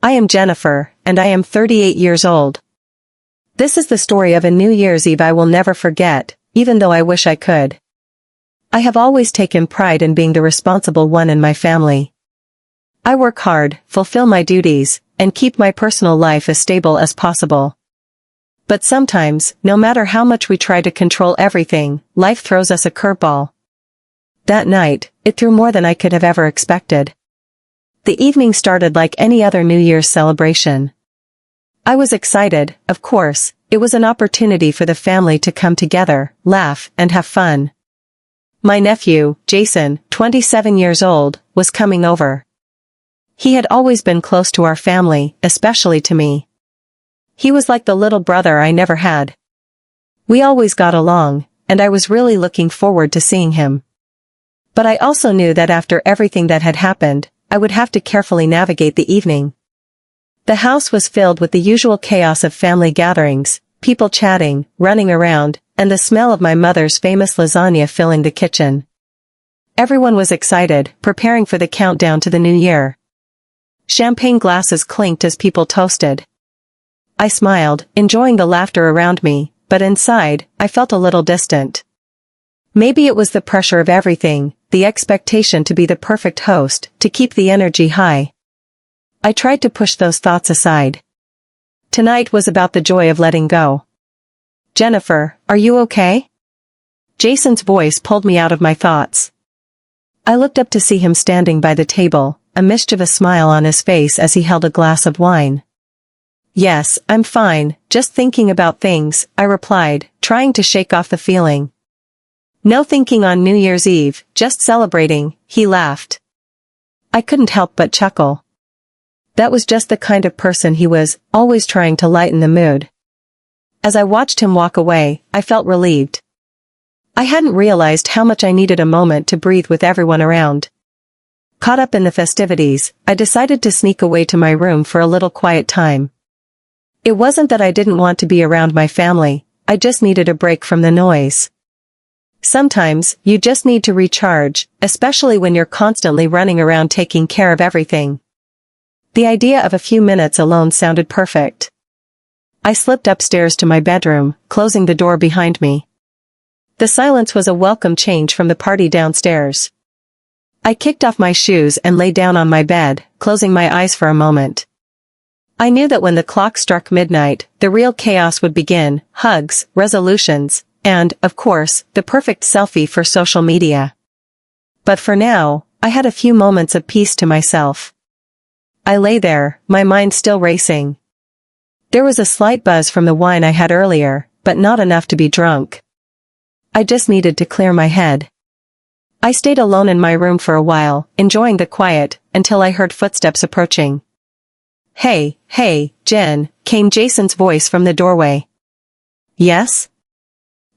I am Jennifer, and I am 38 years old. This is the story of a New Year's Eve I will never forget, even though I wish I could. I have always taken pride in being the responsible one in my family. I work hard, fulfill my duties, and keep my personal life as stable as possible. But sometimes, no matter how much we try to control everything, life throws us a curveball. That night, it threw more than I could have ever expected. The evening started like any other New Year's celebration. I was excited, of course. It was an opportunity for the family to come together, laugh, and have fun. My nephew, Jason, 27 years old, was coming over. He had always been close to our family, especially to me. He was like the little brother I never had. We always got along, and I was really looking forward to seeing him. But I also knew that after everything that had happened, I would have to carefully navigate the evening. The house was filled with the usual chaos of family gatherings, people chatting, running around, and the smell of my mother's famous lasagna filling the kitchen. Everyone was excited, preparing for the countdown to the new year. Champagne glasses clinked as people toasted. I smiled, enjoying the laughter around me, but inside, I felt a little distant. Maybe it was the pressure of everything, the expectation to be the perfect host, to keep the energy high. I tried to push those thoughts aside. Tonight was about the joy of letting go. Jennifer, are you okay? Jason's voice pulled me out of my thoughts. I looked up to see him standing by the table, a mischievous smile on his face as he held a glass of wine. Yes, I'm fine, just thinking about things, I replied, trying to shake off the feeling. No thinking on New Year's Eve, just celebrating, he laughed. I couldn't help but chuckle. That was just the kind of person he was, always trying to lighten the mood. As I watched him walk away, I felt relieved. I hadn't realized how much I needed a moment to breathe with everyone around. Caught up in the festivities, I decided to sneak away to my room for a little quiet time. It wasn't that I didn't want to be around my family, I just needed a break from the noise. Sometimes, you just need to recharge, especially when you're constantly running around taking care of everything. The idea of a few minutes alone sounded perfect. I slipped upstairs to my bedroom, closing the door behind me. The silence was a welcome change from the party downstairs. I kicked off my shoes and lay down on my bed, closing my eyes for a moment. I knew that when the clock struck midnight, the real chaos would begin, hugs, resolutions, and, of course, the perfect selfie for social media. But for now, I had a few moments of peace to myself. I lay there, my mind still racing. There was a slight buzz from the wine I had earlier, but not enough to be drunk. I just needed to clear my head. I stayed alone in my room for a while, enjoying the quiet, until I heard footsteps approaching. Hey, Jen, came Jason's voice from the doorway. Yes?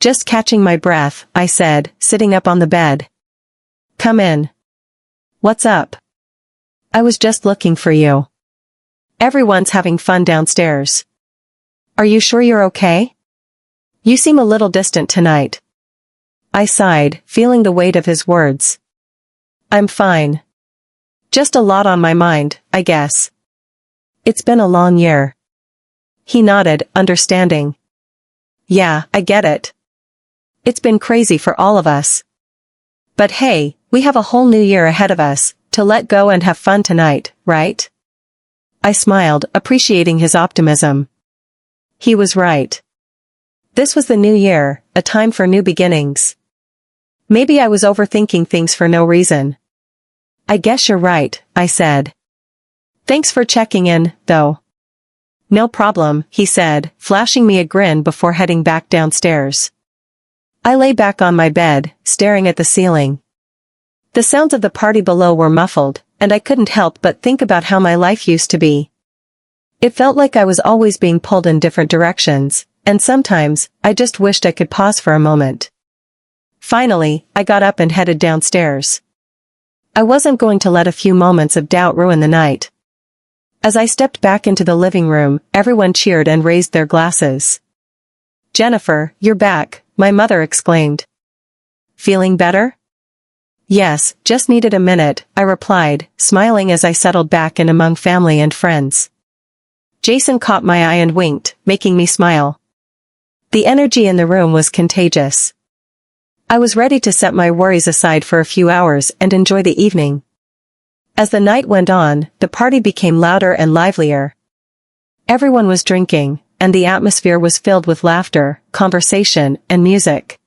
Just catching my breath, I said, sitting up on the bed. Come in. What's up? I was just looking for you. Everyone's having fun downstairs. Are you sure you're okay? You seem a little distant tonight. I sighed, feeling the weight of his words. I'm fine. Just a lot on my mind, I guess. It's been a long year. He nodded, understanding. Yeah, I get it. It's been crazy for all of us. But hey, we have a whole new year ahead of us, to let go and have fun tonight, right? I smiled, appreciating his optimism. He was right. This was the new year, a time for new beginnings. Maybe I was overthinking things for no reason. I guess you're right, I said. Thanks for checking in, though. No problem, he said, flashing me a grin before heading back downstairs. I lay back on my bed, staring at the ceiling. The sounds of the party below were muffled, and I couldn't help but think about how my life used to be. It felt like I was always being pulled in different directions, and sometimes, I just wished I could pause for a moment. Finally, I got up and headed downstairs. I wasn't going to let a few moments of doubt ruin the night. As I stepped back into the living room, everyone cheered and raised their glasses. Jennifer, you're back, my mother exclaimed. Feeling better? Yes, just needed a minute, I replied, smiling as I settled back in among family and friends. Jason caught my eye and winked, making me smile. The energy in the room was contagious. I was ready to set my worries aside for a few hours and enjoy the evening. As the night went on, the party became louder and livelier. Everyone was drinking, and the atmosphere was filled with laughter, conversation, and music.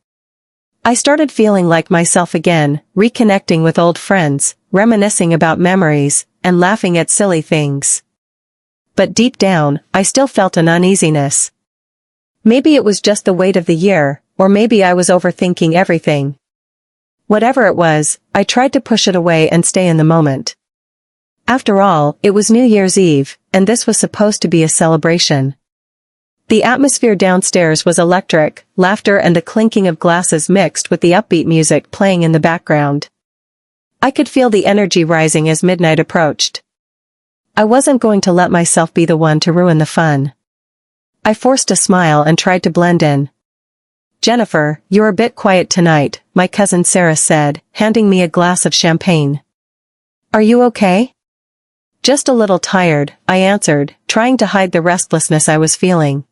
I started feeling like myself again, reconnecting with old friends, reminiscing about memories, and laughing at silly things. But deep down, I still felt an uneasiness. Maybe it was just the weight of the year, or maybe I was overthinking everything. Whatever it was, I tried to push it away and stay in the moment. After all, it was New Year's Eve, and this was supposed to be a celebration. The atmosphere downstairs was electric, laughter and the clinking of glasses mixed with the upbeat music playing in the background. I could feel the energy rising as midnight approached. I wasn't going to let myself be the one to ruin the fun. I forced a smile and tried to blend in. "Jennifer, you're a bit quiet tonight," my cousin Sarah said, handing me a glass of champagne. "Are you okay?" "Just a little tired," I answered, trying to hide the restlessness I was feeling.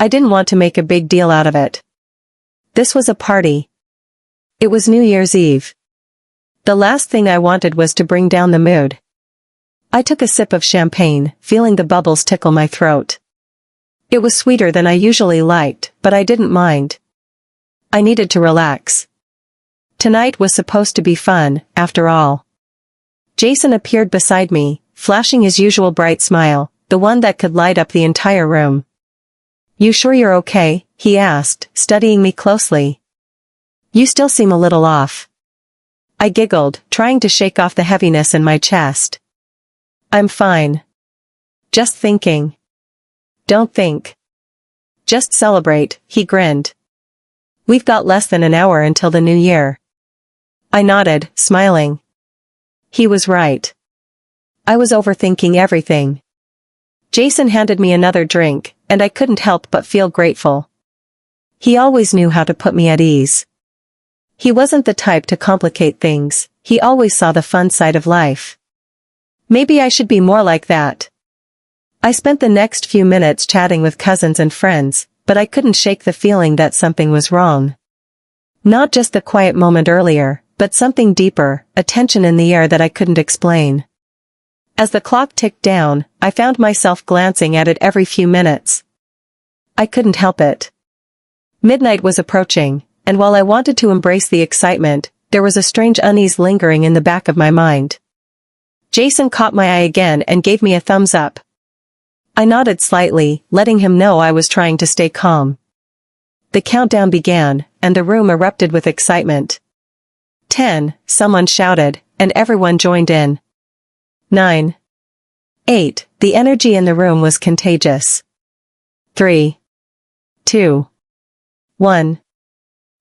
I didn't want to make a big deal out of it. This was a party. It was New Year's Eve. The last thing I wanted was to bring down the mood. I took a sip of champagne, feeling the bubbles tickle my throat. It was sweeter than I usually liked, but I didn't mind. I needed to relax. Tonight was supposed to be fun, after all. Jason appeared beside me, flashing his usual bright smile, the one that could light up the entire room. "You sure you're okay?" he asked, studying me closely. "You still seem a little off." I giggled, trying to shake off the heaviness in my chest. "I'm fine. Just thinking." "Don't think. Just celebrate," he grinned. "We've got less than an hour until the new year." I nodded, smiling. He was right. I was overthinking everything. Jason handed me another drink, and I couldn't help but feel grateful. He always knew how to put me at ease. He wasn't the type to complicate things, he always saw the fun side of life. Maybe I should be more like that. I spent the next few minutes chatting with cousins and friends, but I couldn't shake the feeling that something was wrong. Not just the quiet moment earlier, but something deeper, a tension in the air that I couldn't explain. As the clock ticked down, I found myself glancing at it every few minutes. I couldn't help it. Midnight was approaching, and while I wanted to embrace the excitement, there was a strange unease lingering in the back of my mind. Jason caught my eye again and gave me a thumbs up. I nodded slightly, letting him know I was trying to stay calm. The countdown began, and the room erupted with excitement. 10, someone shouted, and everyone joined in. 9. 8, the energy in the room was contagious. 3. 2. 1.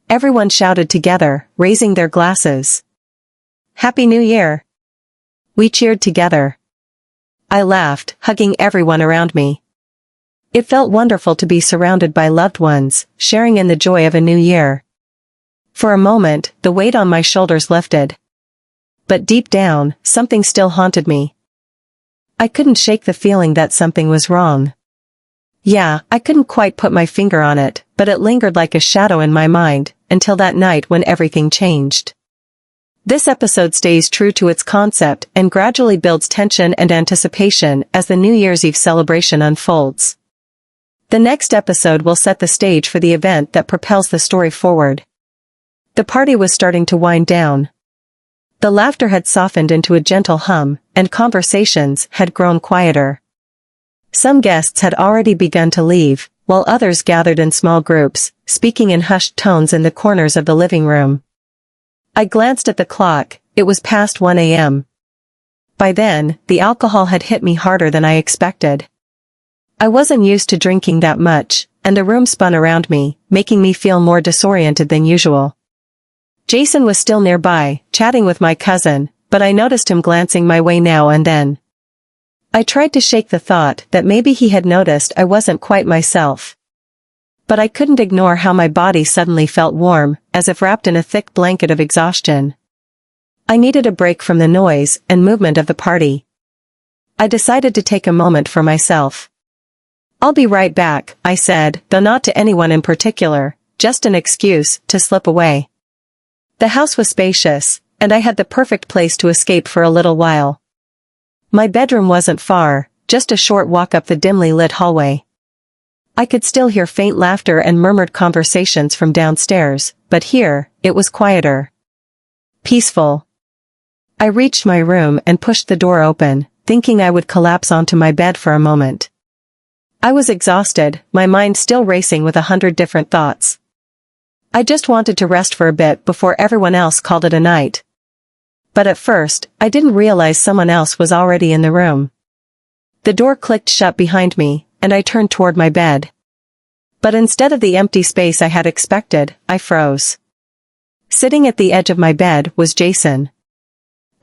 Everyone shouted together, raising their glasses. "Happy New Year!" We cheered together. I laughed, hugging everyone around me. It felt wonderful to be surrounded by loved ones, sharing in the joy of a new year. For a moment, the weight on my shoulders lifted. But deep down, something still haunted me. I couldn't shake the feeling that something was wrong. Yeah, I couldn't quite put my finger on it, but it lingered like a shadow in my mind, until that night when everything changed. This episode stays true to its concept and gradually builds tension and anticipation as the New Year's Eve celebration unfolds. The next episode will set the stage for the event that propels the story forward. The party was starting to wind down. The laughter had softened into a gentle hum, and conversations had grown quieter. Some guests had already begun to leave, while others gathered in small groups, speaking in hushed tones in the corners of the living room. I glanced at the clock, it was past 1 a.m. By then, the alcohol had hit me harder than I expected. I wasn't used to drinking that much, and the room spun around me, making me feel more disoriented than usual. Jason was still nearby, chatting with my cousin, but I noticed him glancing my way now and then. I tried to shake the thought that maybe he had noticed I wasn't quite myself. But I couldn't ignore how my body suddenly felt warm, as if wrapped in a thick blanket of exhaustion. I needed a break from the noise and movement of the party. I decided to take a moment for myself. "I'll be right back," I said, though not to anyone in particular, just an excuse to slip away. The house was spacious, and I had the perfect place to escape for a little while. My bedroom wasn't far, just a short walk up the dimly lit hallway. I could still hear faint laughter and murmured conversations from downstairs, but here, it was quieter. Peaceful. I reached my room and pushed the door open, thinking I would collapse onto my bed for a moment. I was exhausted, my mind still racing with 100 different thoughts. I just wanted to rest for a bit before everyone else called it a night. But at first, I didn't realize someone else was already in the room. The door clicked shut behind me, and I turned toward my bed. But instead of the empty space I had expected, I froze. Sitting at the edge of my bed was Jason.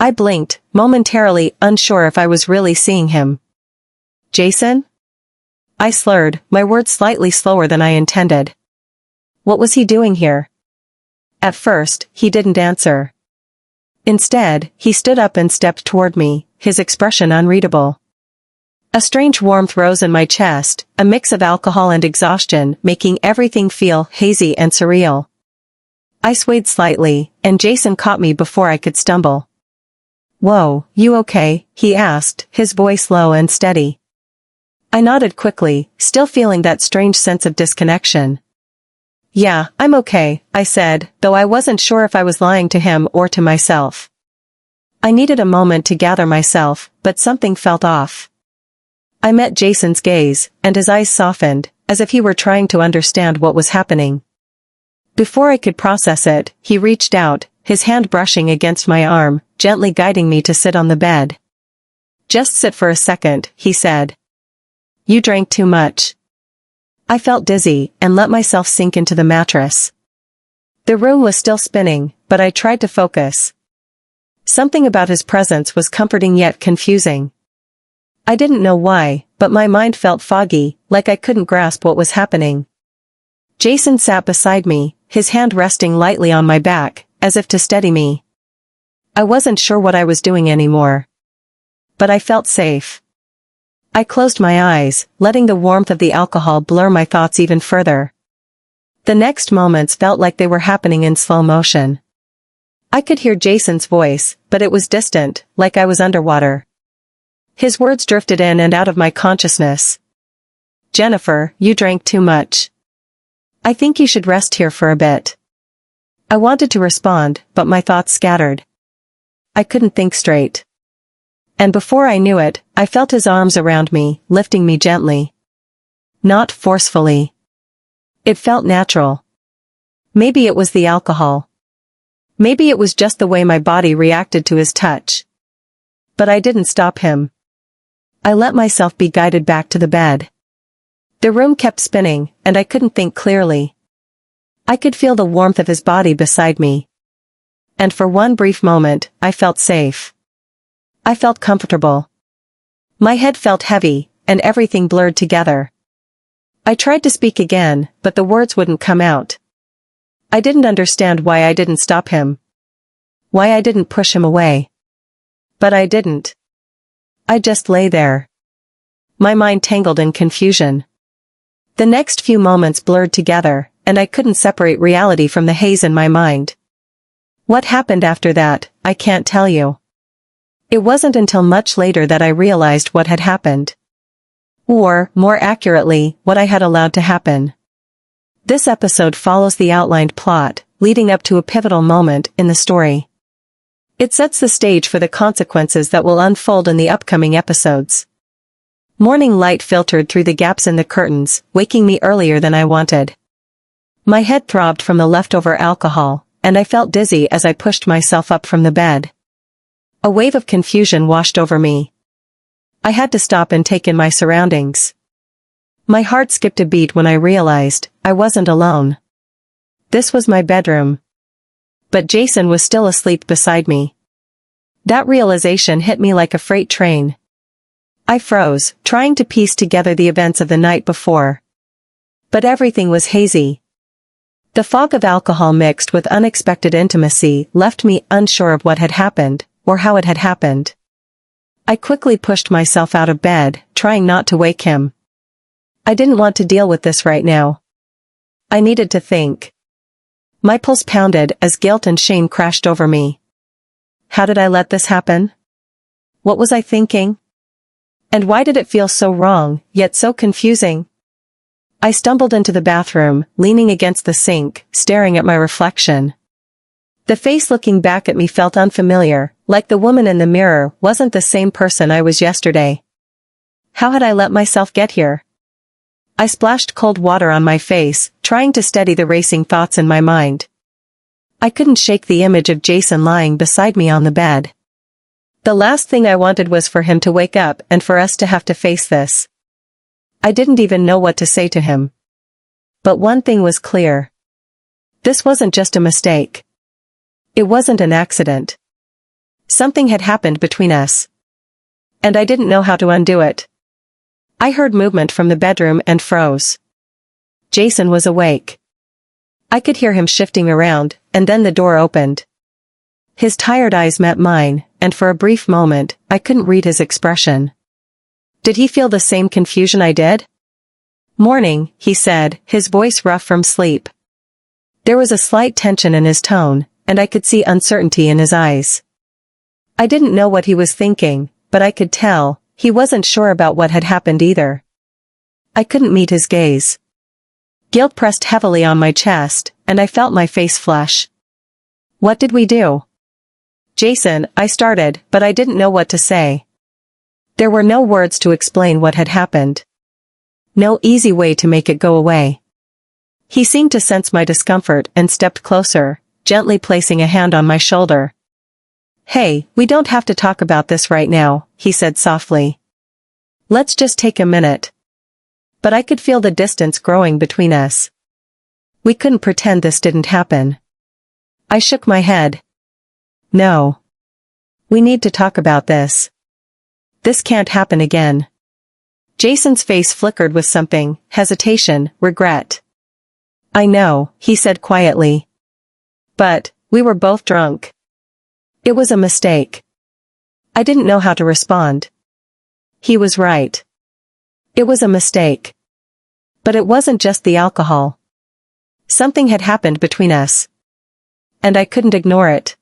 I blinked, momentarily unsure if I was really seeing him. "Jason?" I slurred, my words slightly slower than I intended. What was he doing here? At first, he didn't answer. Instead, he stood up and stepped toward me, his expression unreadable. A strange warmth rose in my chest, a mix of alcohol and exhaustion, making everything feel hazy and surreal. I swayed slightly, and Jason caught me before I could stumble. "Whoa, you okay?" he asked, his voice low and steady. I nodded quickly, still feeling that strange sense of disconnection. "Yeah, I'm okay," I said, though I wasn't sure if I was lying to him or to myself. I needed a moment to gather myself, but something felt off. I met Jason's gaze, and his eyes softened, as if he were trying to understand what was happening. Before I could process it, he reached out, his hand brushing against my arm, gently guiding me to sit on the bed. "Just sit for a second," he said. "You drank too much." I felt dizzy, and let myself sink into the mattress. The room was still spinning, but I tried to focus. Something about his presence was comforting yet confusing. I didn't know why, but my mind felt foggy, like I couldn't grasp what was happening. Jason sat beside me, his hand resting lightly on my back, as if to steady me. I wasn't sure what I was doing anymore. But I felt safe. I closed my eyes, letting the warmth of the alcohol blur my thoughts even further. The next moments felt like they were happening in slow motion. I could hear Jason's voice, but it was distant, like I was underwater. His words drifted in and out of my consciousness. "Jennifer, you drank too much. I think you should rest here for a bit." I wanted to respond, but my thoughts scattered. I couldn't think straight. And before I knew it, I felt his arms around me, lifting me gently. Not forcefully. It felt natural. Maybe it was the alcohol. Maybe it was just the way my body reacted to his touch. But I didn't stop him. I let myself be guided back to the bed. The room kept spinning, and I couldn't think clearly. I could feel the warmth of his body beside me. And for one brief moment, I felt safe. I felt comfortable. My head felt heavy, and everything blurred together. I tried to speak again, but the words wouldn't come out. I didn't understand why I didn't stop him. Why I didn't push him away. But I didn't. I just lay there. My mind tangled in confusion. The next few moments blurred together, and I couldn't separate reality from the haze in my mind. What happened after that, I can't tell you. It wasn't until much later that I realized what had happened. Or, more accurately, what I had allowed to happen. This episode follows the outlined plot, leading up to a pivotal moment in the story. It sets the stage for the consequences that will unfold in the upcoming episodes. Morning light filtered through the gaps in the curtains, waking me earlier than I wanted. My head throbbed from the leftover alcohol, and I felt dizzy as I pushed myself up from the bed. A wave of confusion washed over me. I had to stop and take in my surroundings. My heart skipped a beat when I realized I wasn't alone. This was my bedroom. But Jason was still asleep beside me. That realization hit me like a freight train. I froze, trying to piece together the events of the night before. But everything was hazy. The fog of alcohol mixed with unexpected intimacy left me unsure of what had happened, or how it had happened. I quickly pushed myself out of bed, trying not to wake him. I didn't want to deal with this right now. I needed to think. My pulse pounded as guilt and shame crashed over me. How did I let this happen? What was I thinking? And why did it feel so wrong, yet so confusing? I stumbled into the bathroom, leaning against the sink, staring at my reflection. The face looking back at me felt unfamiliar, like the woman in the mirror wasn't the same person I was yesterday. How had I let myself get here? I splashed cold water on my face, trying to steady the racing thoughts in my mind. I couldn't shake the image of Jason lying beside me on the bed. The last thing I wanted was for him to wake up and for us to have to face this. I didn't even know what to say to him. But one thing was clear. This wasn't just a mistake. It wasn't an accident. Something had happened between us. And I didn't know how to undo it. I heard movement from the bedroom and froze. Jason was awake. I could hear him shifting around, and then the door opened. His tired eyes met mine, and for a brief moment, I couldn't read his expression. Did he feel the same confusion I did? "Morning," he said, his voice rough from sleep. There was a slight tension in his tone, and I could see uncertainty in his eyes. I didn't know what he was thinking, but I could tell, he wasn't sure about what had happened either. I couldn't meet his gaze. Guilt pressed heavily on my chest, and I felt my face flush. "What did we do?" "Jason," I started, but I didn't know what to say. There were no words to explain what had happened. No easy way to make it go away. He seemed to sense my discomfort and stepped closer, gently placing a hand on my shoulder. "Hey, we don't have to talk about this right now," he said softly. "Let's just take a minute." But I could feel the distance growing between us. We couldn't pretend this didn't happen. I shook my head. "No. We need to talk about this. This can't happen again." Jason's face flickered with something, hesitation, regret. "I know," he said quietly. "But, we were both drunk. It was a mistake." I didn't know how to respond. He was right. It was a mistake. But it wasn't just the alcohol. Something had happened between us. And I couldn't ignore it.